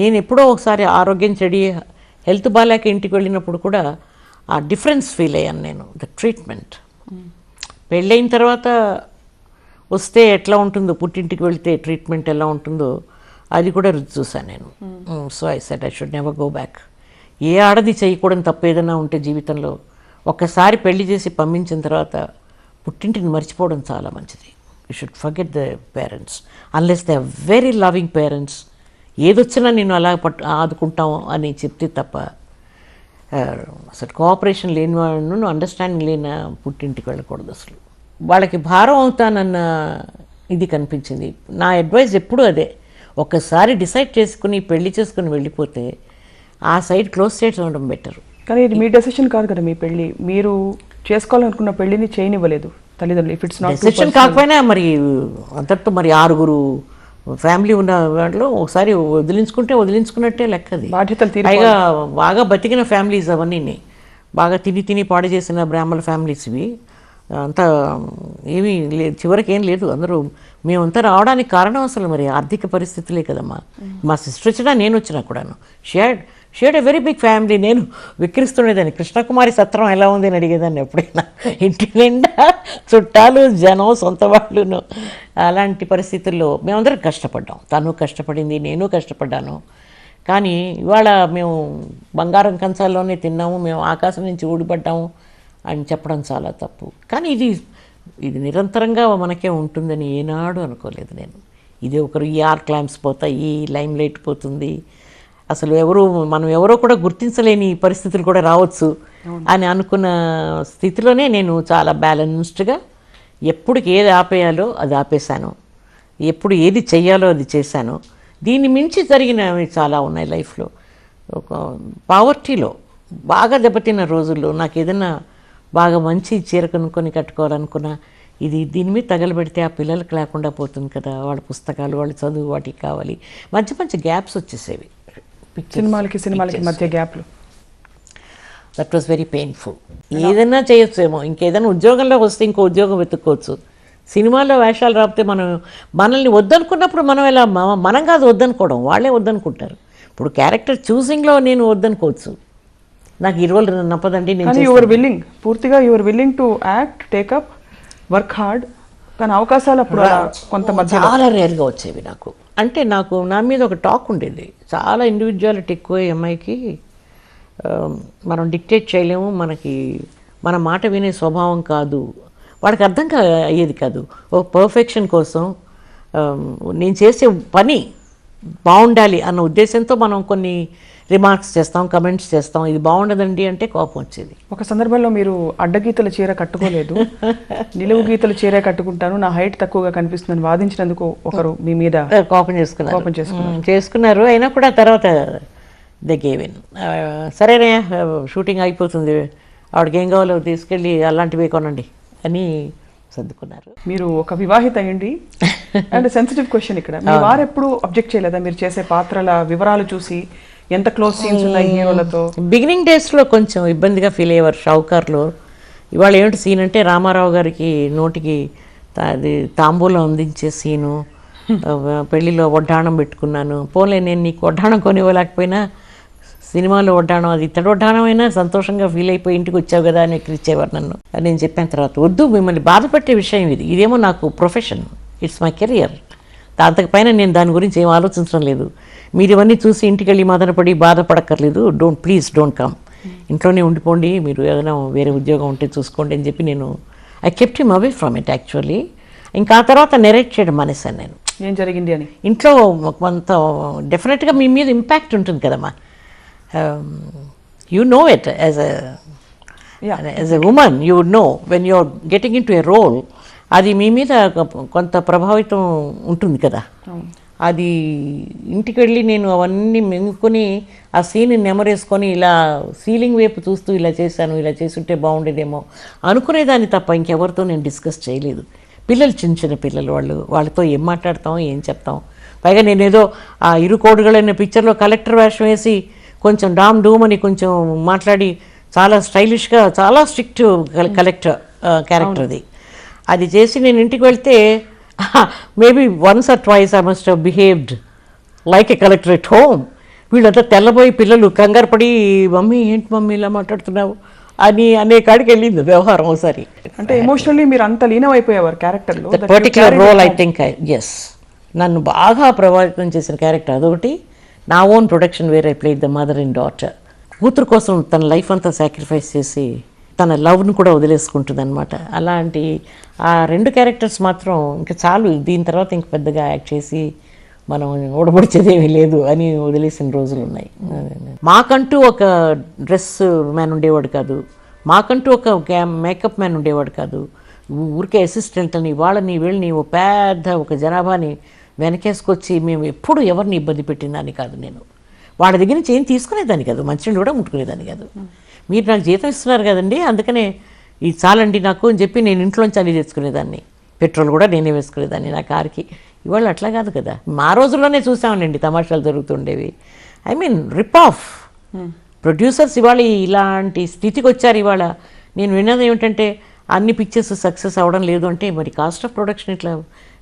నేను ఎప్పుడో ఒకసారి ఆరోగ్యం చెడి హెల్త్ బాగాలేక ఇంటికి వెళ్ళినప్పుడు కూడా ఆ డిఫరెన్స్ ఫీల్ అయ్యాను నేను, ద ట్రీట్మెంట్. పెళ్ళైన తర్వాత వస్తే ఎట్లా ఉంటుందో, పుట్టింటికి వెళ్తే ట్రీట్మెంట్ ఎలా ఉంటుందో అది కూడా రుచి చూసాను నేను. So I said I should never go back. ఏ ఆడది చేయకూడని తప్పు ఏదైనా ఉంటే జీవితంలో, ఒక్కసారి పెళ్లి చేసి పంపించిన తర్వాత పుట్టింటిని మర్చిపోవడం చాలా మంచిది. You should forget the parents unless they are very loving parents. ఏదొచ్చినా నేను అలా ఆదుకుంటాం అని చెప్తే తప్ప అసలు కోఆపరేషన్ లేని వాళ్ళను, అండర్స్టాండింగ్ లేని పుట్టింటికి వెళ్ళకూడదు. అసలు వాళ్ళకి భారం అవుతానన్న ఇది కనిపించింది. నా అడ్వైజ్ ఎప్పుడూ అదే, ఒక్కసారి డిసైడ్ చేసుకుని పెళ్లి చేసుకుని వెళ్ళిపోతే ఆ సైడ్ క్లోజ్ చేయడం బెటర్. కానీ ఇది మీ డెసిషన్ కాదు కదా, మీ పెళ్ళి మీరు చేసుకోవాలనుకున్న పెళ్ళిని చేయనివ్వలేదు తల్లిదండ్రులు. ఇఫ్ ఇట్స్ నాట్ డెసిషన్ కాకపోయినా మరి అంతటితో మరి 6 ఫ్యామిలీ ఉన్న వాటిలో ఒకసారి వదిలించుకున్నట్టే లెక్కది. బాధ్యతలు పైగా బాగా బతికిన ఫ్యామిలీస్ అవన్నీ, బాగా తిని పాడు చేసిన బ్రాహ్మణ ఫ్యామిలీస్ ఇవి. అంతా ఏమీ లేదు, చివరికి ఏం లేదు. అందరూ మేమంతా రావడానికి కారణం అసలు మరి ఆర్థిక పరిస్థితులే కదమ్మా. మా సిస్టర్ వచ్చినా నేను వచ్చినా కూడాను she'd a very big family. నేను విక్రిస్తుండేదాన్ని, కృష్ణకుమారి సత్రం ఎలా ఉంది అని అడిగేదాన్ని ఎప్పుడైనా. ఇంటి నిండా చుట్టాలు, జనం, సొంత వాళ్ళును. అలాంటి పరిస్థితుల్లో మేమందరం కష్టపడ్డాం. తను కష్టపడింది, నేను కష్టపడ్డాను. కానీ ఇవాళ మేము బంగారం కంచాల్లోనే తిన్నాము, మేము ఆకాశం నుంచి ఊడిపడ్డాము అని చెప్పడం చాలా తప్పు. కానీ ఇది నిరంతరంగా మనకే ఉంటుందని ఏనాడు అనుకోలేదు నేను. ఇది ఒకరు ఈ ఆర్క్ ల్యాంప్స్ పోతాయి, లైమ్ లైట్ పోతుంది, అసలు మనం ఎవరో కూడా గుర్తించలేని పరిస్థితులు కూడా రావచ్చు అని అనుకున్న స్థితిలోనే నేను చాలా బ్యాలెన్స్డ్గా ఎప్పటికి ఏది ఆపేయాలో అది ఆపేశాను, ఎప్పుడు ఏది చెయ్యాలో అది చేశాను. దీన్ని మించి జరిగినవి చాలా ఉన్నాయి లైఫ్లో. ఒక పావర్టీలో బాగా దెబ్బతిన్న రోజుల్లో నాకు ఏదైనా బాగా మంచి చీర కొనుక్కొని కట్టుకోవాలనుకున్నా, దీని మీద తగలబెడితే ఆ పిల్లలకు లేకుండా పోతుంది కదా, వాళ్ళ పుస్తకాలు, వాళ్ళ చదువు, వాటికి కావాలి. మంచి గ్యాప్స్ వచ్చేసేవి సినిమాలకి మధ్య గ్యాప్లు. That was very painful. ఏదైనా చేయొచ్చేమో, ఇంకేదైనా ఉద్యోగంలో వస్తే ఇంకో ఉద్యోగం వెతుక్కోవచ్చు. సినిమాల్లో వేషాలు రాపితే మనల్ని వద్దనుకున్నప్పుడు మనం కాదు వద్దనుకోవడం, వాళ్ళే వద్దనుకుంటారు. ఇప్పుడు క్యారెక్టర్ చూసింగ్లో నేను వద్దనుకోవచ్చు, నాకు ఈ రోల్ నప్పదండి, పూర్తిగా your willing to act, take up, work hard. కానీ అవకాశాలు అప్పుడు కొంత చాలా రేర్గా వచ్చేవి నాకు. అంటే నా మీద ఒక టాక్ ఉండేది, చాలా ఇండివిజువాలిటీ ఎక్కువ అమ్మాయికి, మనం డిక్టేట్ చేయలేము, మన మాట వినే స్వభావం కాదు, వాడికి అర్థం అయ్యేది కాదు. ఓ పర్ఫెక్షన్ కోసం నేను చేసే పని బాగుండాలి అన్న ఉద్దేశంతో మనం కొన్ని రిమార్క్స్ చేస్తాం, కమెంట్స్ చేస్తాం, ఇది బాగుండదండి అంటే కోపం వచ్చేది. ఒక సందర్భంలో మీరు అడ్డగీతల చీర కట్టుకోలేదు, నిలువు గీతల చీర కట్టుకుంటాను, నా హైట్ తక్కువగా కనిపిస్తుందని వాదించినందుకు ఒకరు మీ మీద కోపం చేసుకున్నారు. అయినా కూడా తర్వాత దే గేవ్ ఇన్. సరేనే షూటింగ్ అయిపోతుంది, ఆవిడకి ఏం కావాలో తీసుకెళ్ళి అలాంటివి కొనండి అని సర్దుకున్నారు. మీరు ఒక వివాహిత అయ్యండి, అండ్ సెన్సిటివ్ క్వశ్చన్ ఇక్కడ, మీ వారు ఎప్పుడు అబ్జెక్ట్ చేయలేదా మీరు చేసే పాత్రల వివరాలు చూసి? ఎంత క్లోజ్ సీన్స్ ఉన్నాయి హీరోలతో? బిగినింగ్ డేస్లో కొంచెం ఇబ్బందిగా ఫీల్ అయ్యేవారు షావుకార్లో. ఇవాళ ఏమిటి సీన్ అంటే రామారావు గారికి నోటికి తాంబూలం అందించే సీను, పెళ్లిలో వడ్డాణం పెట్టుకున్నాను. పోలే, నేను నీకు వడ్డాణం కొనివ్వలేకపోయినా సినిమాలో వడ్డాణం, అది ఇతడు వడ్డాణం అయినా సంతోషంగా ఫీల్ అయిపోయి ఇంటికి వచ్చావు కదా అని ఎక్కిరిచ్చేవారు నన్ను. నేను చెప్పిన తర్వాత, వద్దు, మిమ్మల్ని బాధపెట్టే విషయం ఇదేమో నాకు ప్రొఫెషన్, ఇట్స్ మై కెరియర్, అంతకుపైన నేను దాని గురించి ఏం ఆలోచించడం లేదు. మీరు ఇవన్నీ చూసి ఇంటికి వెళ్ళి మదనపడి బాధపడక్కర్లేదు, ప్లీజ్ డోంట్ కమ్, ఇంట్లోనే ఉండిపోండి, మీరు ఏదైనా వేరే ఉద్యోగం ఉంటే చూసుకోండి అని చెప్పి I kept him away from it actually. ఇంకా ఆ తర్వాత నెరేట్ చేయడం మానేశాను నేను, ఏం జరిగింది అని. ఇంట్లో కొంత డెఫినెట్గా మీ మీద ఇంపాక్ట్ ఉంటుంది కదమ్మా, you know it as a woman, you would know when you're getting into a role, అది మీ మీద కొంత ప్రభావితం ఉంటుంది కదా. అది ఇంటికి వెళ్ళి నేను అవన్నీ మెంగుకొని ఆ సీన్ని నెమరేసుకొని ఇలా సీలింగ్ వైపు చూస్తూ ఇలా చేశాను, ఇలా చేసుంటే బాగుండేదేమో అనుకునేదాన్ని తప్ప ఇంకెవరితో నేను డిస్కస్ చేయలేదు. పిల్లలు చిన్న పిల్లలు, వాళ్ళతో ఏం మాట్లాడతాం, ఏం చెప్తాం. పైగా నేనేదో ఆ ఇరుకోడుగలైన పిక్చర్లో కలెక్టర్ వేషం వేసి కొంచెం డామ్ డూమ్ అని కొంచెం మాట్లాడి చాలా స్టైలిష్గా, చాలా స్ట్రిక్ట్ కలెక్టర్ క్యారెక్టర్ అది చేసి నేను ఇంటికి వెళ్తే maybe once or twice I must have behaved like a collector at home. వీళ్ళంతా తెల్లబోయి పిల్లలు కంగారు పడి మమ్మీ ఏంటి మమ్మీ ఇలా మాట్లాడుతున్నావు అని అనే కాడికి వెళ్ళింది వ్యవహారం ఒకసారి. అంటే ఎమోషనల్లీ మీరు అంత లీనమైపోయేవారు క్యారెక్టర్లో. Particular role I think yes, నన్ను బాగా ప్రభావితం చేసిన క్యారెక్టర్ అదొకటి. నా own production where I played the mother and daughter. కూతురు కోసం తన లైఫ్ అంతా సాక్రిఫైస్ చేసి తన లవ్ను కూడా వదిలేసుకుంటుంది అనమాట. అలాంటి ఆ 2 క్యారెక్టర్స్ మాత్రం ఇంకా చాలు, దీని తర్వాత ఇంక పెద్దగా యాక్ట్ చేసి మనం ఓడబడిచేదేమీ లేదు అని వదిలేసిన రోజులు ఉన్నాయి. మాకంటూ ఒక డ్రెస్ మ్యాన్ ఉండేవాడు కాదు, మాకంటూ ఒక మేకప్ మ్యాన్ ఉండేవాడు కాదు. ఊరికే అసిస్టెంట్ని వాళ్ళని వీళ్ళని ఓ పెద్ద ఒక జనాభాని వెనకేసుకొచ్చి మేము ఎప్పుడు ఎవరిని ఇబ్బంది పెట్టిందని కాదు. నేను వాళ్ళ దగ్గర నుంచి ఏం తీసుకునేదాన్ని కాదు, మంచినీళ్ళు కూడా ముట్టుకునేదాన్ని కాదు. మీరు నాకు జీతం ఇస్తున్నారు కదండి, అందుకనే ఇది చాలండి నాకు అని చెప్పి నేను ఇంట్లోంచి అన్ని తెచ్చుకునేదాన్ని. పెట్రోల్ కూడా నేనే వేసుకునేదాన్ని నా కార్కి. ఇవాళ అట్లా కాదు కదా. మా రోజుల్లోనే చూసామండి తమాషాలు జరుగుతుండేవి. I mean rip off producers ఇవాళ ఇలాంటి స్థితికి వచ్చారు. ఇవాళ నేను విన్నది ఏమిటంటే అన్ని పిక్చర్స్ సక్సెస్ అవ్వడం లేదు అంటే మరి కాస్ట్ ఆఫ్ ప్రొడక్షన్ ఇట్లా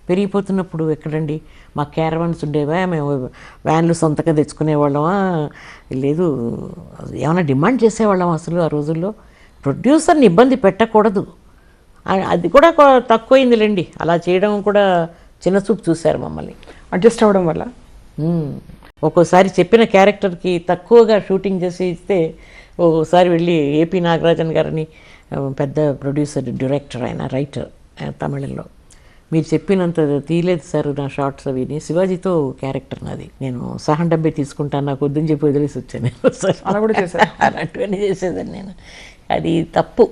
పెరిగిపోతున్నప్పుడు ఎక్కడండి. మా క్యారవాన్స్ ఉండేవా, మేము వ్యాన్లు సొంతగా తెచ్చుకునేవాళ్ళమా, లేదు ఏమైనా డిమాండ్ చేసేవాళ్ళం అసలు ఆ రోజుల్లో. ప్రొడ్యూసర్ని ఇబ్బంది పెట్టకూడదు, అది కూడా తక్కువైందిలేండి. అలా చేయడం కూడా చిన్న చూపు చూశారు మమ్మల్ని. అడ్జస్ట్ అవ్వడం వల్ల ఒక్కోసారి చెప్పిన క్యారెక్టర్కి తక్కువగా షూటింగ్ చేసి ఇస్తే ఓసారి వెళ్ళి ఏపీ నాగరాజన్ గారిని, పెద్ద ప్రొడ్యూసర్ డైరెక్టర్ ఆయన, రైటర్ తమిళంలో, మీరు చెప్పినంత తీయలేదు సార్ నా షార్ట్స్ అవిని, శివాజీతో క్యారెక్టర్ నాది, నేను సహన్ డబ్బే తీసుకుంటాను నాకు వద్దని చెప్పి వదిలేసి వచ్చాను నేను సార్. అలా కూడా చేశాను. అలాంటివన్నీ చేసేదాన్ని నేను. అది తప్పు.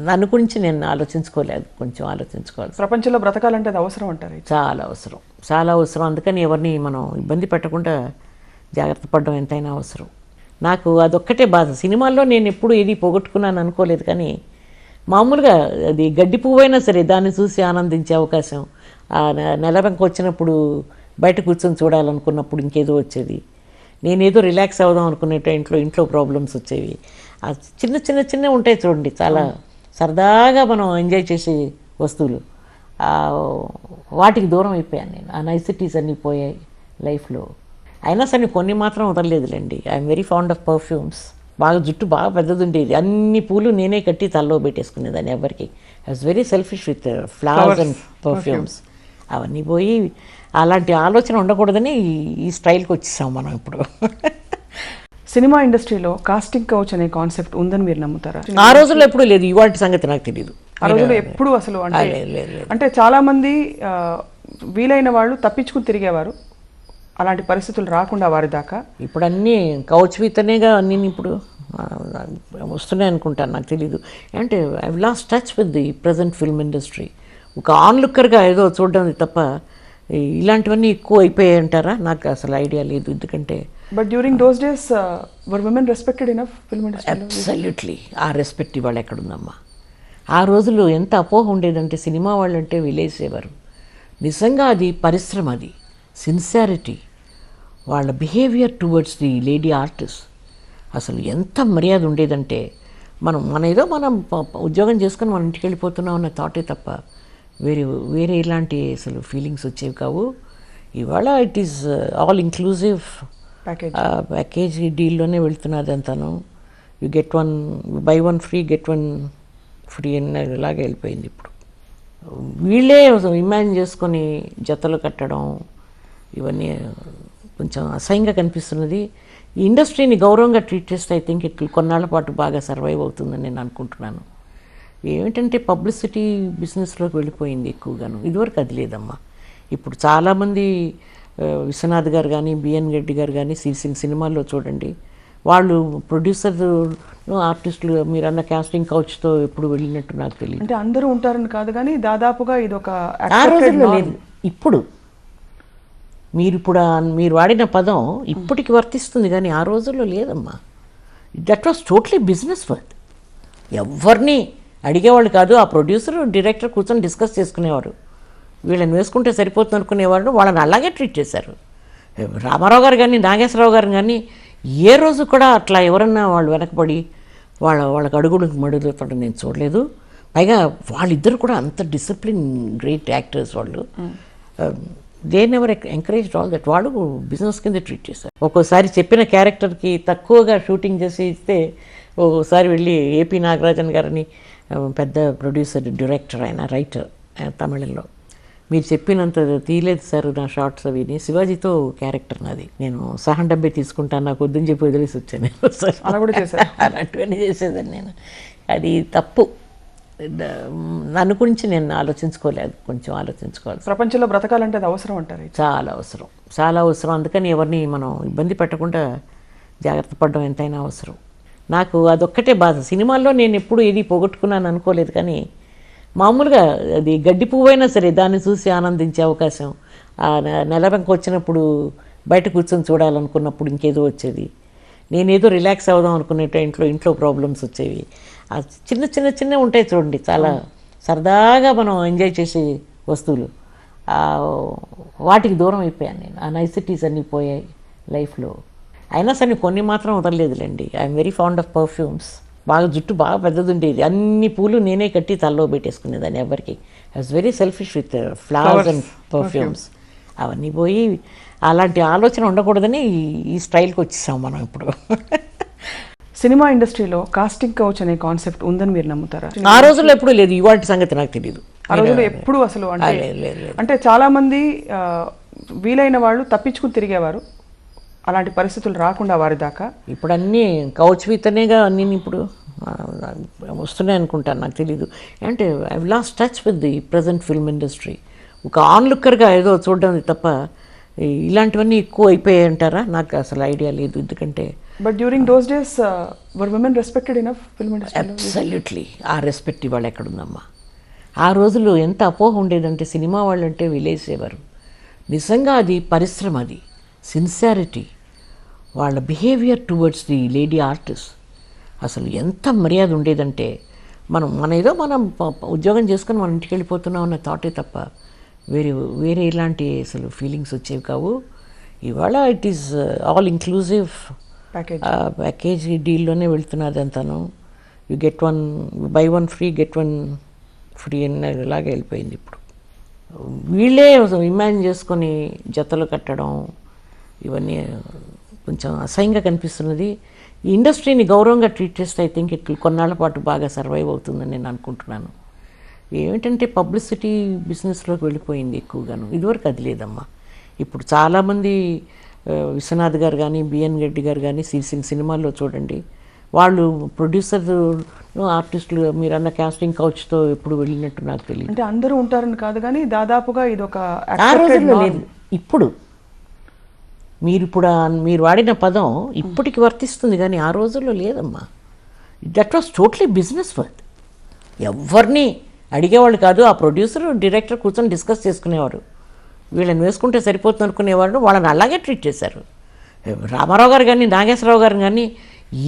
నన్ను గురించి నేను ఆలోచించుకోలేదు, కొంచెం ఆలోచించుకోవాలి. ప్రపంచంలో బ్రతకాలంటే అది అవసరం అంటారు. చాలా అవసరం, చాలా అవసరం. అందుకని ఎవరిని మనం ఇబ్బంది పెట్టకుండా జాగ్రత్త పడడం ఎంతైనా అవసరం. నాకు అదొక్కటే బాధ. సినిమాల్లో నేను ఎప్పుడు ఏది పోగొట్టుకున్నాను అనుకోలేదు, కానీ మామూలుగా అది గడ్డి పువ్వైనా సరే దాన్ని చూసి ఆనందించే అవకాశం, ఆ నెలవంక వచ్చినప్పుడు బయట కూర్చొని చూడాలనుకున్నప్పుడు ఇంకేదో వచ్చేది, నేనేదో రిలాక్స్ అవుదాం అనుకునేట ఇంట్లో ప్రాబ్లమ్స్ వచ్చేవి. ఆ చిన్న చిన్న చిన్న ఉంటాయి చూడండి, చాలా సరదాగా మనం ఎంజాయ్ చేసే వస్తువులు, వాటికి దూరం అయిపోయాను నేను. ఆ నైసిటీస్ అన్నీ పోయాయి లైఫ్లో. అయినా సరే కొన్ని మాత్రం వదలలేదులేండి. I'm very fond of perfumes. బాగా జుట్టు బాగా పెద్దది ఉండేది, అన్ని పూలు నేనే కట్టి తలలో పెట్టేసుకునేదాన్ని ఎవరికి. I was very selfish with flowers and perfumes. అవన్నీ పోయి అలాంటి ఆలోచన ఉండకూడదని ఈ స్టైల్కి వచ్చేసాం మనం ఇప్పుడు. సినిమా ఇండస్ట్రీలో కాస్టింగ్ కౌచ్ అనే కాన్సెప్ట్ ఉందని మీరు నమ్ముతారా? ఆ రోజుల్లో ఎప్పుడు లేదు, ఇవాటి సంగతి నాకు తెలియదు. ఆ రోజుల్లో ఎప్పుడు అసలు అంటే చాలా మంది వీలైన వాళ్ళు తప్పించుకుని తిరిగేవారు, అలాంటి పరిస్థితులు రాకుండా వారి దాకా. ఇప్పుడు అన్నీ కౌచ్ వితనేగా అన్నీ ఇప్పుడు వస్తున్నాయి అనుకుంటాను, నాకు తెలీదు. అంటే I last touch with the present film industry. ఒక ఆన్లుక్కర్గా ఏదో చూడడం తప్ప ఇలాంటివన్నీ ఎక్కువ అయిపోయాయి అంటారా? నాకు అసలు ఐడియా లేదు. ఎందుకంటే but during those days were women respected enough film industry? Absolutely. ఆ రెస్పెక్ట్ ఇవాళ ఎక్కడుందమ్మా? ఆ రోజుల్లో ఎంత అపోహ ఉండేదంటే సినిమా వాళ్ళంటే విలేసేవారు. నిజంగా అది పరిశ్రమ, అది సిన్సియారిటీ, వాళ్ళ behaviour towards the lady artist అసలు ఎంత మర్యాద ఉండేదంటే మనం ఏదో మనం ఉద్యోగం చేసుకొని మన ఇంటికి వెళ్ళిపోతున్నాం అన్న థాటే తప్ప వేరే ఇలాంటి అసలు ఫీలింగ్స్ వచ్చేవి కావు. ఇవాళ it is all inclusive package డీల్లోనే వెళ్తున్నది అంతాను. You get one buy one free get one free ఇలాగే వెళ్ళిపోయింది. ఇప్పుడు వీళ్ళే ఇమాజిన్ చేసుకొని జతలు కట్టడం ఇవన్నీ కొంచెం అసహ్యంగా కనిపిస్తున్నది. ఈ ఇండస్ట్రీని గౌరవంగా ట్రీట్ చేస్తే ఐ థింక్ ఇట్ కొన్నాళ్ల పాటు బాగా సర్వైవ్ అవుతుందని నేను అనుకుంటున్నాను. ఏమిటంటే పబ్లిసిటీ బిజినెస్లోకి వెళ్ళిపోయింది ఎక్కువగాను. ఇదివరకు అది లేదమ్మా. ఇప్పుడు చాలామంది విశ్వనాథ్ గారు కానీ బిఎన్ రెడ్డి గారు కానీ సినిమాల్లో చూడండి, వాళ్ళు ప్రొడ్యూసర్ ఆర్టిస్టులు మీరు అన్న కాస్టింగ్ కౌచ్తో ఎప్పుడు వెళ్ళినట్టు నాకు తెలియదు. అంటే అందరూ ఉంటారని కాదు కానీ దాదాపుగా ఇది ఒక ఆ రోజుల్లో లేదు. ఇప్పుడు మీరు వాడిన పదం ఇప్పటికి వర్తిస్తుంది కానీ ఆ రోజుల్లో లేదమ్మా. That was totally business word. ఎవరిని అడిగేవాళ్ళు కాదు. ఆ ప్రొడ్యూసర్ డైరెక్టర్ కూర్చొని డిస్కస్ చేసుకునేవారు. వీళ్ళని వేసుకుంటే సరిపోతుంది అనుకునేవారు. వాళ్ళని అలాగే ట్రీట్ చేశారు. రామారావు గారు కానీ నాగేశ్వరరావు గారు కానీ ఏ రోజు కూడా అట్లా ఎవరన్నా వాళ్ళు వెనకబడి వాళ్ళకి అడుగులకు మడుగుతాడు నేను చూడలేదు. పైగా వాళ్ళిద్దరు కూడా అంత డిసిప్లిన్ గ్రేట్ యాక్టర్స్ వాళ్ళు. They never encouraged all that. వాళ్ళు బిజినెస్ కింద ట్రీట్ చేశారు. ఒక్కోసారి చెప్పిన క్యారెక్టర్కి తక్కువగా షూటింగ్ చేసి ఇస్తే ఒకసారి వెళ్ళి ఏపీ నాగరాజన్ గారిని, పెద్ద ప్రొడ్యూసర్ డైరెక్టర్, ఆయన రైటర్ తమిళంలో, మీరు చెప్పినంత తీయలేదు సార్ నా షార్ట్స్ అవిని, శివాజీతో క్యారెక్టర్ నాది, నేను సహన్ డబ్బే తీసుకుంటాను, నాకు వద్దని చెప్పి వదిలేసి వచ్చాను నేను సార్. అలా కూడా చేశారు. అలాంటివన్నీ చేసేదాన్ని నేను. అది తప్పు. నన్ను గురించి నేను ఆలోచించుకోలేదు, కొంచెం ఆలోచించుకోవాలి. ప్రపంచంలో బ్రతకాలంటే అది అవసరం అంటారు. చాలా అవసరం, చాలా అవసరం. అందుకని ఎవరిని మనం ఇబ్బంది పెట్టకుండా జాగ్రత్త పడడం ఎంతైనా అవసరం. నాకు అదొక్కటే బాధ. సినిమాల్లో నేను ఎప్పుడు ఏది పోగొట్టుకున్నాను అనుకోలేదు, కానీ మామూలుగా అది గడ్డి పువ్వైనా సరే దాన్ని చూసి ఆనందించే అవకాశం, ఆ నెలవంక వచ్చినప్పుడు బయట కూర్చొని చూడాలనుకున్నప్పుడు ఇంకేదో వచ్చేది, నేనేదో రిలాక్స్ అవుదాం అనుకునే ఇంట్లో ప్రాబ్లమ్స్ వచ్చేవి. ఆ చిన్న చిన్న చిన్న ఉంటాయి చూడండి, చాలా సరదాగా మనం ఎంజాయ్ చేసే వస్తువులు, వాటికి దూరం అయిపోయాను నేను. ఆ నైసిటీస్ అన్నీ పోయాయి లైఫ్లో. అయినా సరే కొన్ని మాత్రం వదలలేదులేండి. I'm very fond of perfumes. బాగా జుట్టు బాగా పెద్దది ఉండేది, అన్ని పూలు నేనే కట్టి తలలో పెట్టేసుకునేదాన్ని ఎవరికి. I was very selfish with flowers and perfumes. అవన్నీ పోయి అలాంటి ఆలోచన ఉండకూడదని ఈ స్టైల్కి వచ్చేసాం మనం ఇప్పుడు. సినిమా ఇండస్ట్రీలో కాస్టింగ్ కౌచ్ అనే కాన్సెప్ట్ ఉందని మీరు నమ్ముతారా? ఆ రోజుల్లో ఎప్పుడు లేదు, ఇవాటి సంగతి నాకు తెలియదు. ఆ రోజుల్లో ఎప్పుడు అసలు అంటే చాలా మంది వీలైన వాళ్ళు తప్పించుకుని తిరిగేవారు, అలాంటి పరిస్థితులు రాకుండా వారి దాకా. ఇప్పుడు అన్నీ కౌచ్ వితనేగా అన్నీ ఇప్పుడు వస్తున్నాయి అనుకుంటాను, నాకు తెలీదు. అంటే I last touch with the present film industry. ఒక ఆన్లుక్కర్గా ఏదో చూడడం తప్ప ఇలాంటివన్నీ ఎక్కువ అయిపోయాయి అంటారా? నాకు అసలు ఐడియా లేదు. ఎందుకంటే but during those days were women respected enough film industry? Absolutely. ఆ రెస్పెక్ట్ ఇవాళ ఎక్కడుందమ్మా? ఆ రోజుల్లో ఎంత అపోహ ఉండేదంటే సినిమా వాళ్ళంటే విలేసేవారు. నిజంగా అది పరిశ్రమ, అది సిన్సియారిటీ, వాళ్ళ behaviour towards the lady artist అసలు ఎంత మర్యాద ఉండేదంటే, మనం ఉద్యోగం చేసుకొని మన ఇంటికి వెళ్ళిపోతున్నాం అన్న థాటే తప్ప వేరే ఇలాంటి అసలు ఫీలింగ్స్ వచ్చేవి కావు. ఇవాళ it is all inclusive package డీల్లోనే వెళ్తున్నది అంతాను. You get one buy one free get one free అన్నలాగా వెళ్ళిపోయింది ఇప్పుడు. వీళ్ళే ఇమాజిన్ చేసుకొని జతలు కట్టడం ఇవన్నీ కొంచెం అసహ్యంగా కనిపిస్తున్నది. ఈ ఇండస్ట్రీని గౌరవంగా ట్రీట్ చేస్తే ఐ థింక్ ఇట్ కొన్నాళ్ళ పాటు బాగా సర్వైవ్ అవుతుందని నేను అనుకుంటున్నాను. ఏమిటంటే పబ్లిసిటీ బిజినెస్లోకి వెళ్ళిపోయింది ఎక్కువగాను. ఇదివరకు అది లేదమ్మా. ఇప్పుడు చాలామంది విశ్వనాథ్ గారు కానీ, బిఎన్ రెడ్డి గారు కానీ సినిమాల్లో చూడండి, వాళ్ళు ప్రొడ్యూసర్ ఆర్టిస్టులు మీరు అన్న కాస్టింగ్ కౌచ్తో ఎప్పుడు వెళ్ళినట్టు నాకు తెలియదు. అంటే అందరూ ఉంటారని కాదు, కానీ దాదాపుగా ఇది ఒక ఆ రోజుల్లో లేదు. ఇప్పుడు మీరు వాడిన పదం ఇప్పటికి వర్తిస్తుంది, కానీ ఆ రోజుల్లో లేదమ్మా. That was totally business worth. ఎవరిని అడిగేవాళ్ళు కాదు. ఆ ప్రొడ్యూసర్ డైరెక్టర్ కూర్చొని డిస్కస్ చేసుకునేవారు. వీళ్ళని వేసుకుంటే సరిపోతుంది అనుకునేవాళ్ళు. వాళ్ళని అలాగే ట్రీట్ చేశారు. రామారావు గారు కానీ, నాగేశ్వరరావు గారు కానీ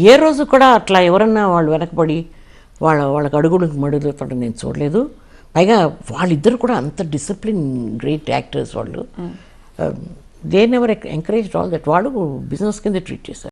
ఏ రోజు కూడా అట్లా ఎవరన్నా వాళ్ళు వెనకబడి వాళ్ళకి అడుగులకు మడుగులతో నేను చూడలేదు. పైగా వాళ్ళిద్దరు కూడా అంత డిసిప్లిన్ గ్రేట్ యాక్టర్స్ వాళ్ళు. They never encouraged all that. వాళ్ళు బిజినెస్ కింద ట్రీట్ చేశారు.